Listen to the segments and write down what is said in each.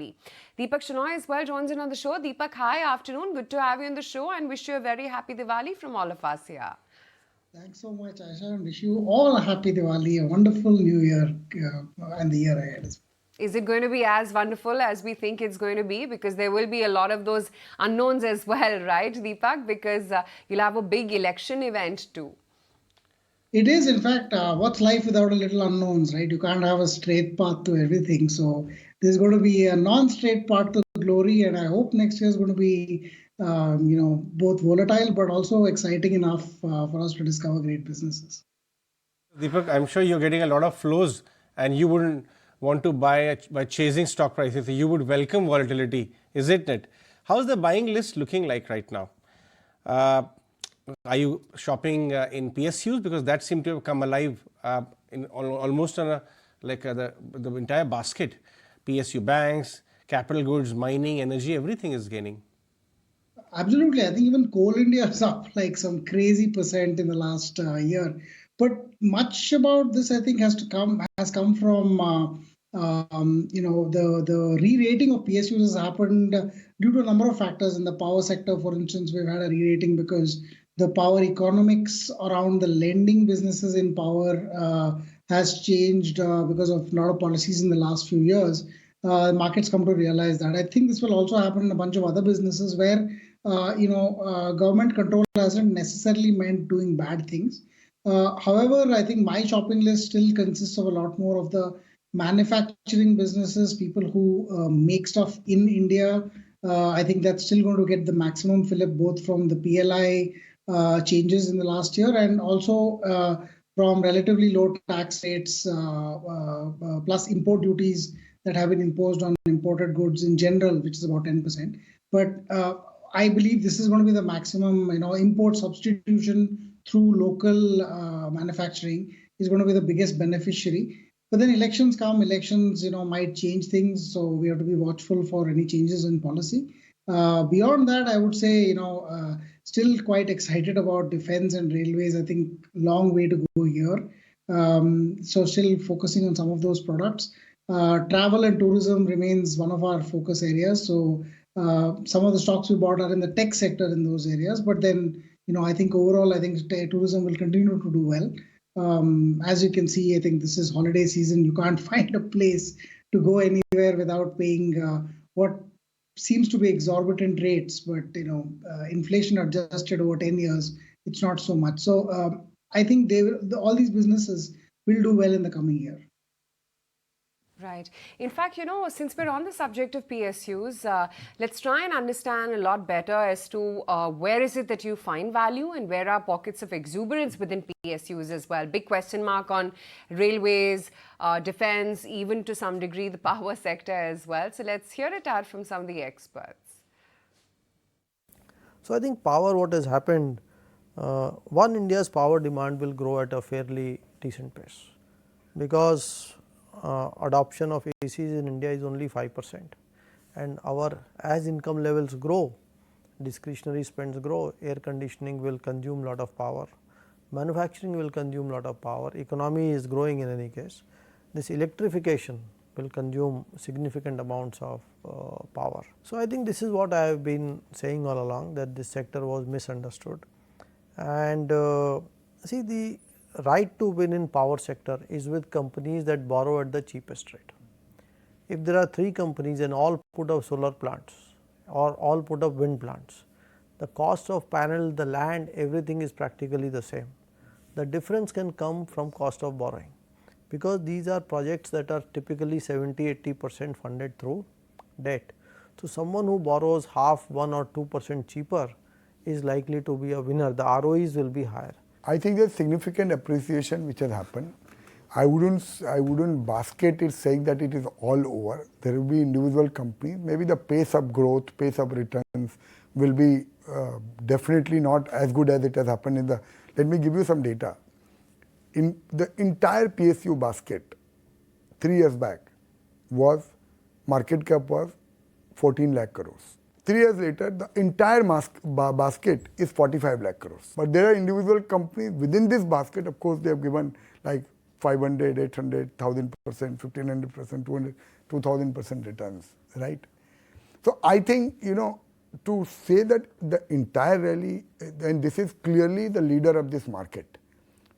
volatility. Deepak Shenoy as well joins in on the show. Deepak, hi, afternoon. Good to have you on the show and wish you a very happy Diwali from all of us here. Thanks so much, Aisha, and wish you all a happy Diwali, a wonderful new year, and the year ahead as well. Is it going to be as wonderful as we think it's going to be? Because there will be a lot of those unknowns as well, right, Deepak? Because you'll have a big election event too. It is, in fact, what's life without a little unknowns, right? You can't have a straight path to everything. So there's going to be a non-straight path to glory, and I hope next year is going to be, both volatile but also exciting enough for us to discover great businesses. Deepak, I'm sure you're getting a lot of flows, and you wouldn't want to buy by chasing stock prices. You would welcome volatility, isn't it? How's the buying list looking like right now? Are you shopping in PSUs, because that seemed to have come alive in almost on the entire basket? PSU banks, capital goods, mining, energy, everything is gaining. Absolutely. I think even Coal India is up like some crazy percent in the last year. But much about this, I think, has come from the re-rating of PSUs has happened due to a number of factors. In the power sector, for instance, we've had a re-rating because the power economics around the lending businesses in power has changed because of a lot of policies in the last few years. Markets come to realize that. I think this will also happen in a bunch of other businesses where government control hasn't necessarily meant doing bad things. However, I think my shopping list still consists of a lot more of the manufacturing businesses, people who make stuff in India. I think that's still going to get the maximum fillip, both from the PLI changes in the last year and also from relatively low tax rates plus import duties that have been imposed on imported goods in general, which is about 10%. But I believe this is going to be the maximum, import substitution through local manufacturing is going to be the biggest beneficiary. But then elections come, might change things. So we have to be watchful for any changes in policy. Beyond that, I would say, still quite excited about defense and railways. I think long way to go here. So still focusing on some of those products. Travel and tourism remains one of our focus areas. So some of the stocks we bought are in the tech sector in those areas. But then, I think overall, tourism will continue to do well. As you can see, I think this is holiday season. You can't find a place to go anywhere without paying what seems to be exorbitant rates. But, inflation adjusted over 10 years, it's not so much. So I think all these businesses will do well in the coming year. Right. In fact, since we're on the subject of PSUs, let's try and understand a lot better as to where is it that you find value and where are pockets of exuberance within PSUs as well. Big question mark on railways, defense, even to some degree the power sector as well. So let's hear it out from some of the experts. So I think power, what has happened, India's power demand will grow at a fairly decent pace, because adoption of ACs in India is only 5%, and as income levels grow, discretionary spends grow, air conditioning will consume lot of power, manufacturing will consume lot of power, economy is growing in any case. This electrification will consume significant amounts of power. So I think this is what I have been saying all along, that this sector was misunderstood. And see, the right to win in power sector is with companies that borrow at the cheapest rate. If there are 3 companies and all put up solar plants or all put up wind plants, the cost of panel, the land, everything is practically the same. The difference can come from cost of borrowing, because these are projects that are typically 70-80% funded through debt. So someone who borrows half, 1 or 2% cheaper is likely to be a winner. The ROEs will be higher. I think there's significant appreciation which has happened. I wouldn't basket it saying that it is all over. There will be individual companies. Maybe the pace of growth, pace of returns will be definitely not as good as it has happened in the. Let me give you some data. In the entire PSU basket, 3 years back, market cap was 14 lakh crores. 3 years later, the entire basket is 45 lakh crores. But there are individual companies within this basket. Of course, they have given like 500, 800, 1000%, 1500%, 200, 2000% returns. right? So I think, to say that the entire rally, and this is clearly the leader of this market.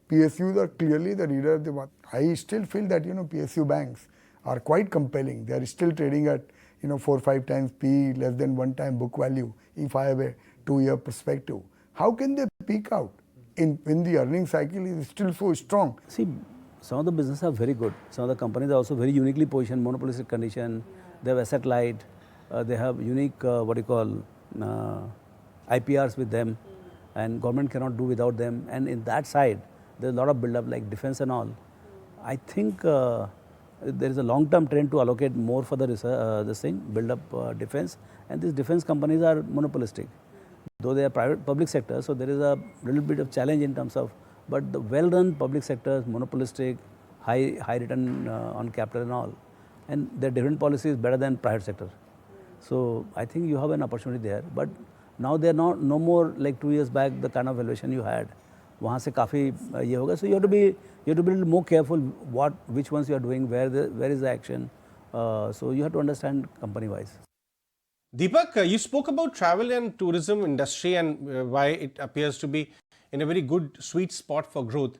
PSUs are clearly the leader of the market. I still feel that, PSU banks are quite compelling. They are still trading at, 4-5 times P, less than 1 time book value, if I have a 2-year perspective. How can they peak out when the earnings cycle is still so strong? See, some of the businesses are very good. Some of the companies are also very uniquely positioned, monopolistic condition. They have asset light. They have unique, IPRs with them, and government cannot do without them. And in that side, there's a lot of build-up like defense and all. I think there is a long-term trend to allocate more for this thing, build up defense. And these defense companies are monopolistic. Though they are public sector, so there is a little bit of challenge in terms of, but the well-run public sector is monopolistic, high return on capital and all. And their dividend policy is better than private sector. So I think you have an opportunity there. But now they are no more like 2 years back, the kind of valuation you had. वहाँ से काफ़ी ये होगा. So you have to be a little more careful which ones you are doing, where is the action. So you have to understand company-wise. Deepak, you spoke about travel and tourism industry and why it appears to be in a very good sweet spot for growth.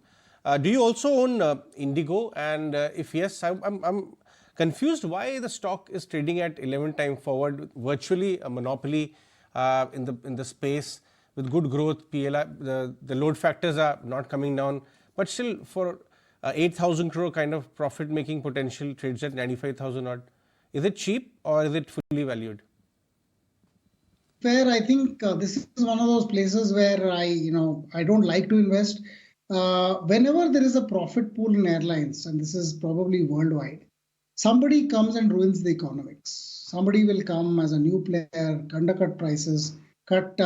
Do you also own Indigo? And if yes, I'm confused why the stock is trading at 11 times forward, virtually a monopoly in the space with good growth. PLI, the load factors are not coming down, but still for 8,000 crore kind of profit making potential trades at 95,000 odd. Is it cheap or is it fully valued? Fair, I think this is one of those places where I don't like to invest. Whenever there is a profit pool in airlines, and this is probably worldwide, somebody comes and ruins the economics. Somebody will come as a new player, undercut prices, because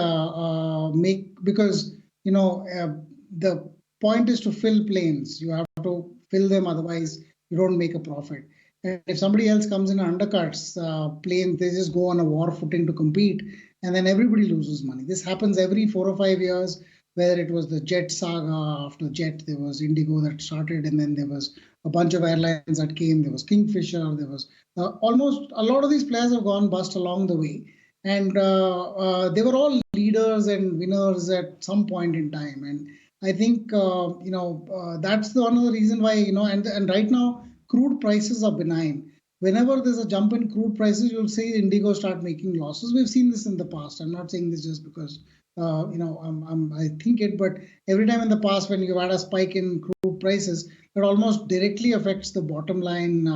the point is to fill planes. You have to fill them, otherwise you don't make a profit. And if somebody else comes in and undercuts planes, they just go on a war footing to compete, and then everybody loses money. This happens every 4 or 5 years, whether it was the Jet saga. After Jet, there was Indigo that started, and then there was a bunch of airlines that came. There was Kingfisher. There was almost a lot of these players have gone bust along the way. And they were all leaders and winners at some point in time. And I think, that's one of the reasons why, and right now, crude prices are benign. Whenever there's a jump in crude prices, you'll see Indigo start making losses. We've seen this in the past. I'm not saying this just because, I think it, but every time in the past when you've had a spike in crude prices, it almost directly affects the bottom line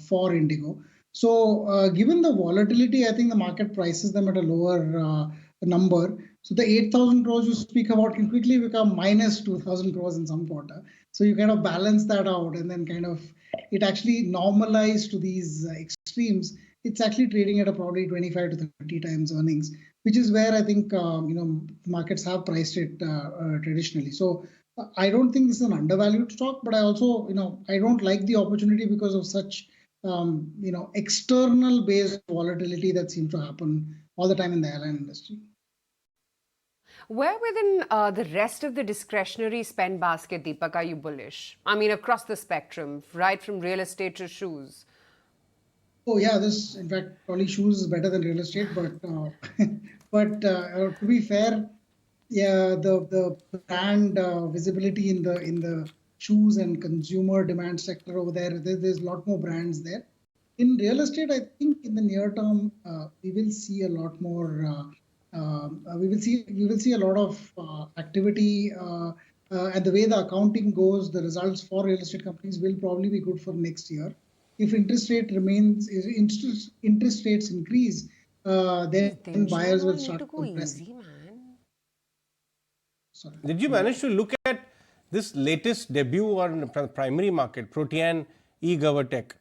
for Indigo. So given the volatility, I think the market prices them at a lower number. So the 8,000 crores you speak about can quickly become minus 2,000 crores in some quarter. So you kind of balance that out, and then kind of it actually normalized to these extremes. It's actually trading at a probably 25 to 30 times earnings, which is where I think markets have priced it traditionally. So I don't think this is an undervalued stock, but I also I don't like the opportunity because of such external based volatility that seems to happen all the time in the airline industry. Where within the rest of the discretionary spend basket, Deepak, are you bullish? I mean, across the spectrum, right from real estate to shoes. Oh yeah, this in fact probably shoes is better than real estate, but to be fair, yeah, the brand visibility in the shoes and consumer demand sector over there's a lot more brands there. In real estate, I think in the near term we will see a lot more. We will see a lot of activity, and the way the accounting goes, the results for real estate companies will probably be good for next year. If interest rates increase, then buyers will start compressing. Sorry. Did you manage to look at this latest debut on primary market, Protean eGovTech?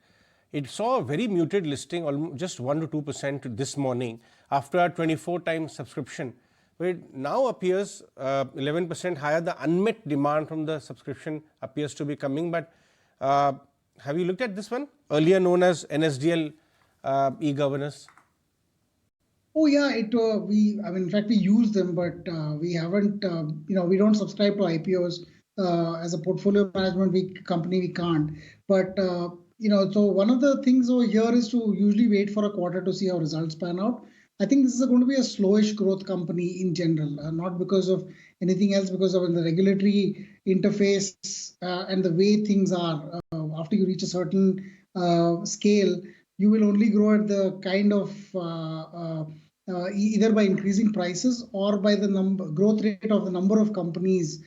It saw a very muted listing, almost just 1 to 2% this morning after a 24 times subscription. But it now appears 11% higher. The unmet demand from the subscription appears to be coming. But have you looked at this one? Earlier known as NSDL e-governance. Oh yeah, in fact, we use them, but we haven't. We don't subscribe to IPOs as a portfolio management company. We can't. But So one of the things over here is to usually wait for a quarter to see how results pan out. I think this is going to be a slowish growth company in general, not because of anything else, because of the regulatory interface and the way things are. After you reach a certain scale, you will only grow at the kind of either by increasing prices or by the growth rate of the number of companies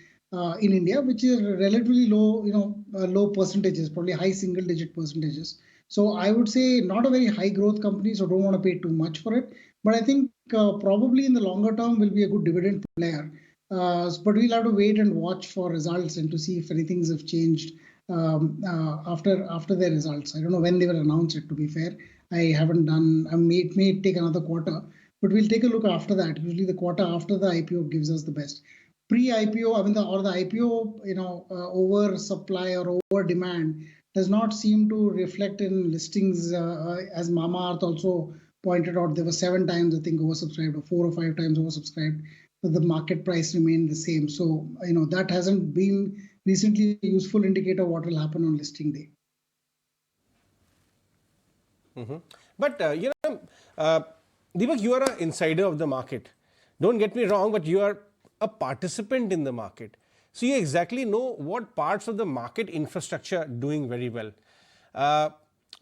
in India, which is relatively low, low percentages, probably high single-digit percentages. So I would say not a very high growth company, so don't want to pay too much for it. But I think probably in the longer term will be a good dividend player. But we'll have to wait and watch for results and to see if anything have changed after their results. I don't know when they will announce it, to be fair. I haven't done, it may take another quarter, but we'll take a look after that. Usually the quarter after the IPO gives us the best. Pre-IPO, the IPO, over supply or over demand does not seem to reflect in listings. As Mamaearth also pointed out, there were 7 times, I think, oversubscribed, or 4 or 5 times oversubscribed, but the market price remained the same. So, that hasn't been recently a useful indicator of what will happen on listing day. But, Deepak, you are an insider of the market. Don't get me wrong, but you are a participant in the market. So you exactly know what parts of the market infrastructure are doing very well.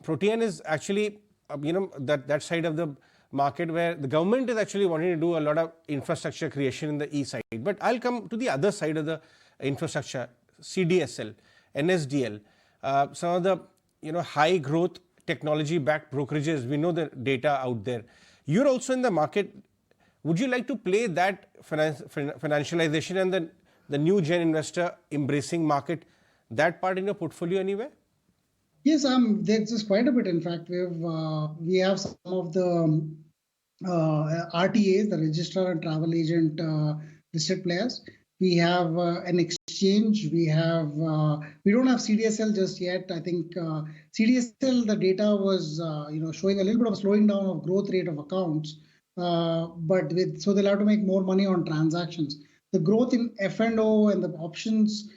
Protean is actually, that side of the market where the government is actually wanting to do a lot of infrastructure creation in the east side. But I'll come to the other side of the infrastructure, CDSL, NSDL, some of the high growth technology backed brokerages. We know the data out there. You're also in the market. Would you like to play that financialization and the new gen investor embracing market, that part in your portfolio anywhere? Yes, there's quite a bit. In fact, we have some of the RTAs, the registrar and travel agent listed players. We have an exchange. We don't have CDSL just yet. I think CDSL, the data was showing a little bit of a slowing down of growth rate of accounts. So they'll have to make more money on transactions. The growth in F&O and the options,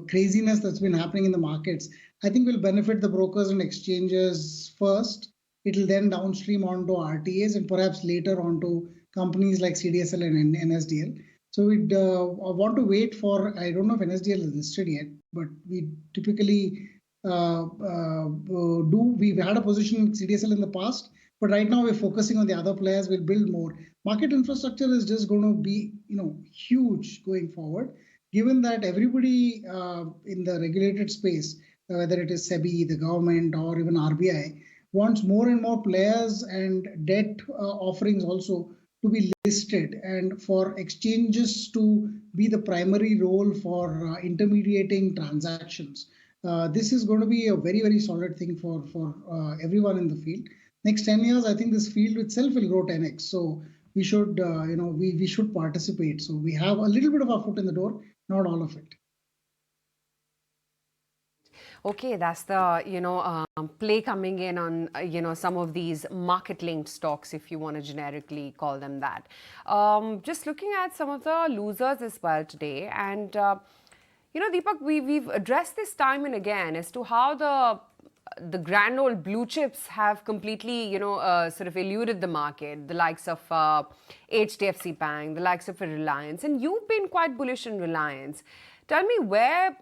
craziness that's been happening in the markets, I think will benefit the brokers and exchanges first. It'll then downstream onto RTAs and perhaps later onto companies like CDSL and NSDL. So we'd want to wait for, I don't know if NSDL is listed yet, but we typically we've had a position in CDSL in the past, but right now we're focusing on the other players. We'll build more. Market infrastructure is just going to be, huge going forward, given that everybody in the regulated space, whether it is SEBI, the government, or even RBI, wants more and more players and debt offerings also to be listed, and for exchanges to be the primary role for intermediating transactions. This is going to be a very, very solid thing for everyone in the field. Next 10 years, I think this field itself will grow 10x. So we should, we should participate. So we have a little bit of our foot in the door, not all of it. Okay, that's the, play coming in on, some of these market-linked stocks, if you want to generically call them that. Just looking at some of the losers as well today. And, Deepak, we've addressed this time and again as to how the grand old blue chips have completely, sort of eluded the market, the likes of HDFC Bank, the likes of Reliance. And you've been quite bullish in Reliance. Tell me, where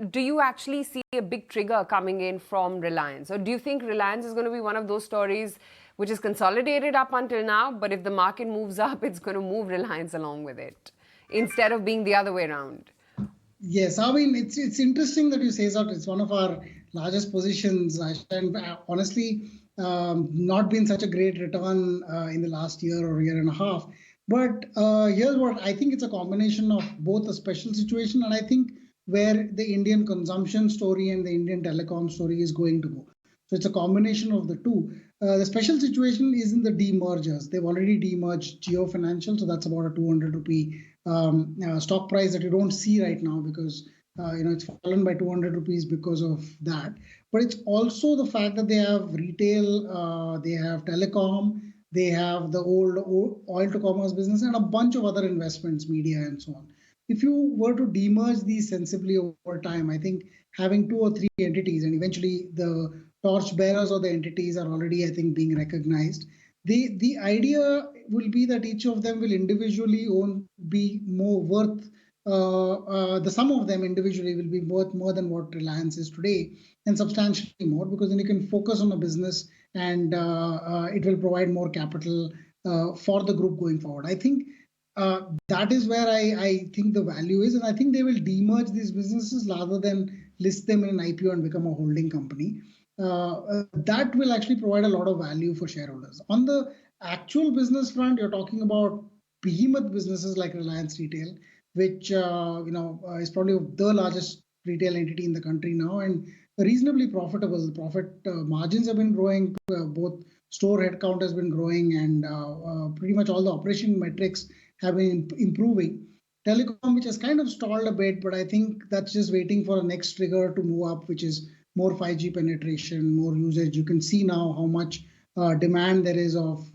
do you actually see a big trigger coming in from Reliance? Or do you think Reliance is going to be one of those stories which is consolidated up until now, but if the market moves up, it's going to move Reliance along with it, instead of being the other way around? Yes, I mean, it's interesting that you say that. It's one of our largest positions, and honestly, not been such a great return in the last year or year and a half. But here's what I think: it's a combination of both a special situation, and I think where the Indian consumption story and the Indian telecom story is going to go. So it's a combination of the two. The special situation is in the demergers. They've already demerged Jio Financial, so that's about a 200 rupee stock price that you don't see right now because it's fallen by 200 rupees because of that. But it's also the fact that they have retail, they have telecom, they have the old oil to commerce business, and a bunch of other investments, media, and so on. if you were to demerge these sensibly over time, I think having 2 or 3 entities, and eventually the torch bearers or the entities are already, I think, being recognized. The idea will be that each of them will individually be more worth. The sum of them individually will be worth more than what Reliance is today, and substantially more, because then you can focus on a business and it will provide more capital for the group going forward. I think that is where I think the value is, and I think they will demerge these businesses rather than list them in an IPO and become a holding company. That will actually provide a lot of value for shareholders. On the actual business front, you're talking about behemoth businesses like Reliance Retail, which is probably the largest retail entity in the country now and reasonably profitable. The profit margins have been growing, both store headcount has been growing, and pretty much all the operation metrics have been improving. Telecom, which has kind of stalled a bit, but I think that's just waiting for a next trigger to move up, which is more 5G penetration, more usage. You can see now how much demand there is of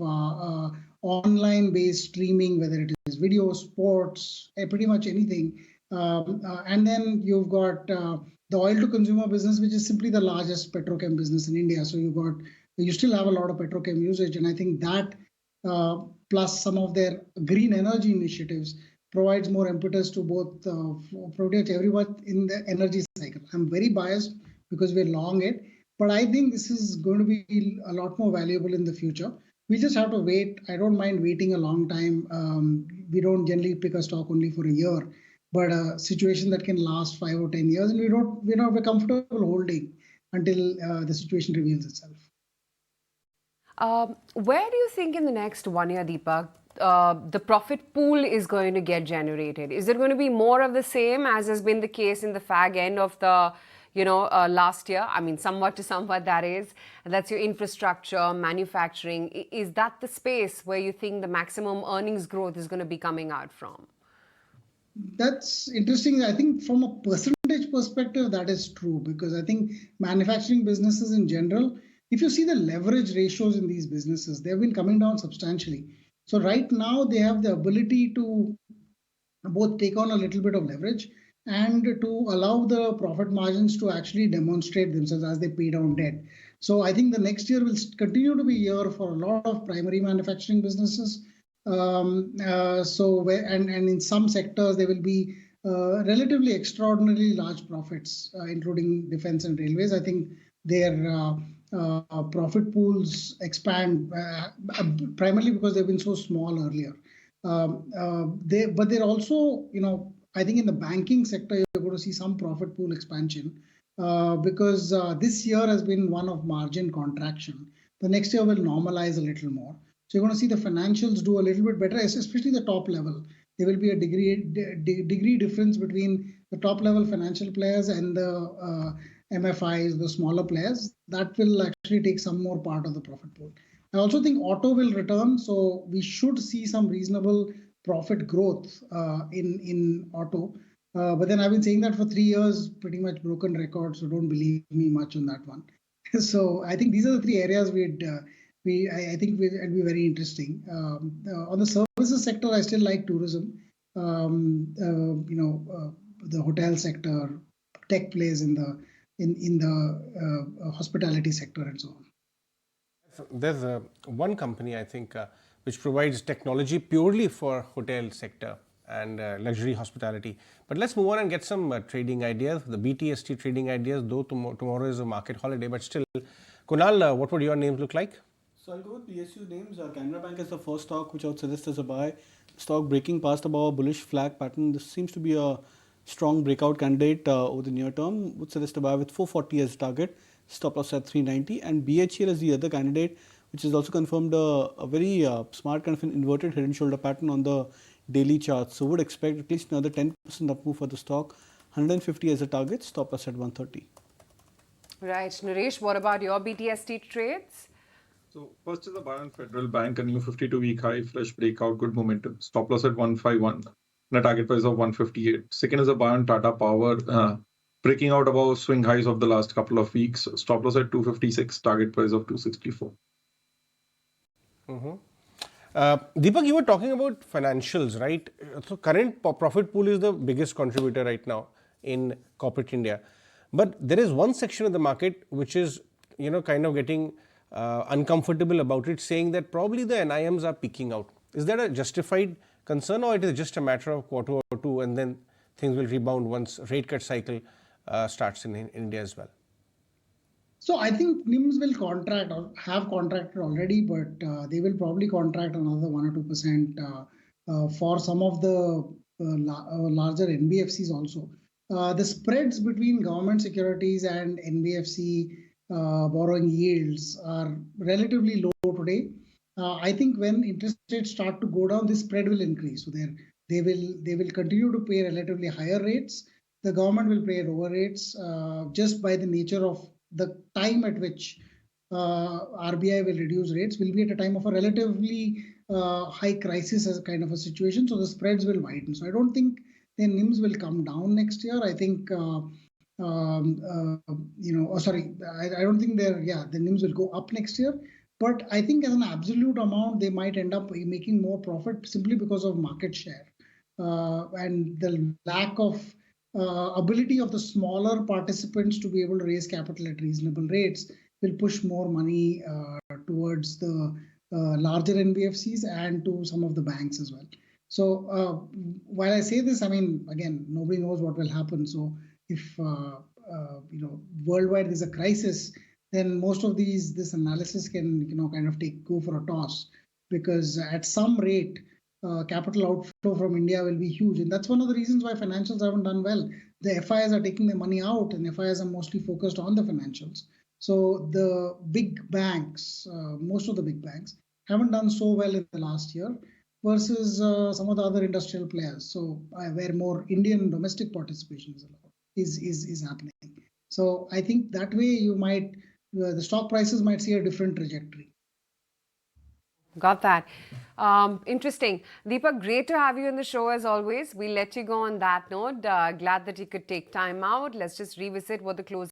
online-based streaming, whether it is video, sports, pretty much anything. And then you've got the oil-to-consumer business, which is simply the largest petrochem business in India. So you still have a lot of petrochem usage, and I think that plus some of their green energy initiatives provides more impetus to both pretty much everyone in the energy cycle. I'm very biased because we're long it, but I think this is going to be a lot more valuable in the future. We just have to wait. I don't mind waiting a long time. We don't generally pick a stock only for a year, but a situation that can last 5 or 10 years, and we're comfortable holding until the situation reveals itself. Where do you think in the next 1 year, Deepak, the profit pool is going to get generated? Is it going to be more of the same as has been the case in the fag end of the last year? I mean, somewhat to somewhat that is. And that's your infrastructure, manufacturing. Is that the space where you think the maximum earnings growth is going to be coming out from? That's interesting. I think from a percentage perspective, that is true, because I think manufacturing businesses in general, if you see the leverage ratios in these businesses, they've been coming down substantially. So right now they have the ability to both take on a little bit of leverage and to allow the profit margins to actually demonstrate themselves as they pay down debt. So I think the next year will continue to be a year for a lot of primary manufacturing businesses. And in some sectors there will be relatively extraordinarily large profits, including defense and railways. I think their profit pools expand primarily because they've been so small earlier. But they're also, I think in the banking sector, you're going to see some profit pool expansion because this year has been one of margin contraction. The next year will normalize a little more. So you're going to see the financials do a little bit better, especially the top level. There will be a degree difference between the top level financial players and the MFIs, the smaller players. That will actually take some more part of the profit pool. I also think auto will return, so we should see some reasonable profit growth in auto. But then I've been saying that for 3 years, pretty much broken record, so don't believe me much on that one. So I think these are the 3 areas I think it'd be very interesting. On the services sector, I still like tourism, the hotel sector, tech plays in the hospitality sector and so on. There's one company, I think, which provides technology purely for hotel sector and luxury hospitality. But let's move on and get some trading ideas, the BTST trading ideas, though tomorrow is a market holiday, but still. Kunal, what would your names look like? So I'll go with PSU names. Canara Bank is the first stock which I would suggest as a buy. Stock breaking past above a bullish flag pattern. This seems to be a strong breakout candidate over the near term. Would suggest a buy with 440 as target. Stop loss at 390. And BHL is the other candidate, which is also confirmed a very smart kind of an inverted head and shoulder pattern on the daily chart. So would expect at least another 10% up move for the stock. 150 as a target. Stop loss at 130. Right. Naresh, what about your BTST trades? So first is the buy on Federal Bank, a new 52-week high, fresh breakout, good momentum. Stop loss at 151 and a target price of 158. Second is a buy on Tata Power, breaking out above swing highs of the last couple of weeks. Stop loss at 256, target price of 264. Deepak, you were talking about financials, right? So current profit pool is the biggest contributor right now in corporate India. But there is one section of the market which is, kind of getting uncomfortable about it, saying that probably the NIMs are peaking out. Is that a justified concern, or it is just a matter of quarter or two and then things will rebound once rate cut cycle starts in India as well? So I think NIMS will contract or have contracted already, but they will probably contract another 1 or 2% for some of the larger NBFCs also. The spreads between government securities and NBFC borrowing yields are relatively low today. I think when interest rates start to go down, this spread will increase. So they will continue to pay relatively higher rates. The government will pay lower rates just by the nature of the time at which RBI will reduce rates will be at a time of a relatively high crisis as a kind of a situation. So the spreads will widen. So I don't think the NIMS will come down next year. I think, I don't think the NIMS will go up next year. But I think as an absolute amount, they might end up making more profit simply because of market share and the lack of ability of the smaller participants to be able to raise capital at reasonable rates will push more money towards the larger NBFCs and to some of the banks as well. So while I say this, I mean, again, nobody knows what will happen. So if worldwide there's a crisis, then most of this analysis can kind of go for a toss, because at some rate capital outflow from India will be huge. And that's one of the reasons why financials haven't done well. The FIs are taking their money out, and FIs are mostly focused on the financials. So the big banks, most of the big banks, haven't done so well in the last year versus some of the other industrial players. So where more Indian domestic participation is happening. So I think that way the stock prices might see a different trajectory. Got that. Interesting. Deepak, great to have you in the show as always. We'll let you go on that note. Glad that you could take time out. Let's just revisit what the closing